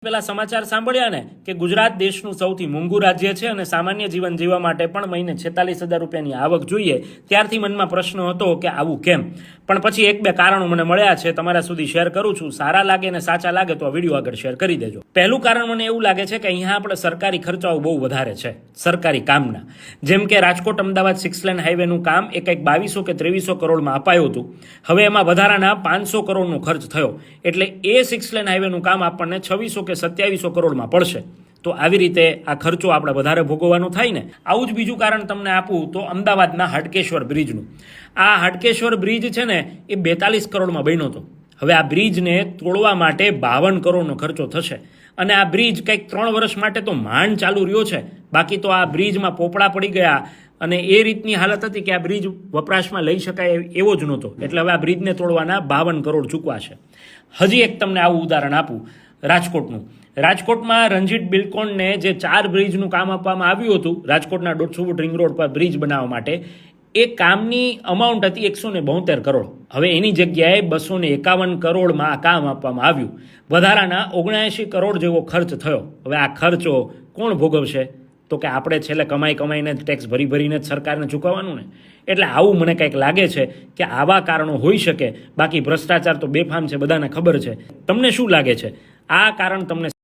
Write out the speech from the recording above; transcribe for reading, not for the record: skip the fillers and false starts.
પેલા સમાચાર સાંભળ્યા ને કે ગુજરાત દેશનું સૌથી મોંઘું રાજ્ય છે અને સામાન્ય જીવન જીવવા માટે પણ મહિને 46,000 રૂપિયાની આવક જોઈએ. ત્યારથી મનમાં પ્રશ્ન હતો કે આવું કેમ. પણ પછી એક બે કારણો મને મળ્યા છે, તમારા સુધી શેર કરું છું. સારા લાગે ને સાચા લાગે તો આ વિડીયો આગળ શેર કરી દેજો. પહેલું કારણ મને એવું લાગે છે કે અહીંયા આપણે સરકારી ખર્ચાઓ બહુ વધારે છે સરકારી કામના. જેમ કે રાજકોટ અમદાવાદ 6 લેન હાઈવેનું કામ એ કંઈક 2200 કે 2300 કરોડમાં અપાયું હતું. હવે એમાં વધારાના 500 કરોડનો ખર્ચ થયો, એટલે એ 6 લેન હાઈવેનું કામ આપણને 2600 કે 2700 કરોડમાં પડશે. તો આવી રીતે આ ખર્ચો આપણે વધારે ભોગવવાનો થાય ને. આવું જ બીજું કારણ તમને આપું તો અમદાવાદના હાટકેશ્વર બ્રિજનું. આ હાટકેશ્વર બ્રિજ છે ને એ 42 કરોડમાં બન્યો હતો. હવે આ બ્રિજને તોડવા માટે 52 કરોડનો ખર્ચો થશે અને આ બ્રિજ કંઈક 3 વર્ષ માટે તો માંડ ચાલુ રહ્યો છે. બાકી તો આ બ્રિજમાં પોપડા પડી ગયા અને એ રીતની હાલત હતી કે આ બ્રિજ વપરાશમાં લઈ શકાય એવો જ નહોતો. એટલે હવે આ બ્રિજને તોડવાના 52 કરોડ ચૂકવાશે. હજી એક તમને આવું ઉદાહરણ આપું રાજકોટનું. રાજકોટમાં રણજીત બિલ્ડકોનને જે 4 બ્રિજનું કામ આપવામાં આવ્યું હતું રાજકોટના 150 ફૂટ રિંગ રોડ પર બ્રિજ બનાવવા માટે, એ કામની અમાઉન્ટ હતી 172 કરોડ. હવે એની જગ્યાએ 251 કરોડમાં આ કામ આપવામાં આવ્યું. વધારાના 79 કરોડ જેવો ખર્ચ થયો. હવે આ ખર્ચો કોણ ભોગવશે? તો કે આપણે છેલ્લે કમાઈને ટેક્સ ભરીને જ સરકારને ચૂકવવાનું ને. એટલે આવું મને કંઈક લાગે છે કે આવા કારણો હોઈ શકે. બાકી ભ્રષ્ટાચાર તો બેફામ છે, બધાને ખબર છે. તમને શું લાગે છે? આ કારણ તમને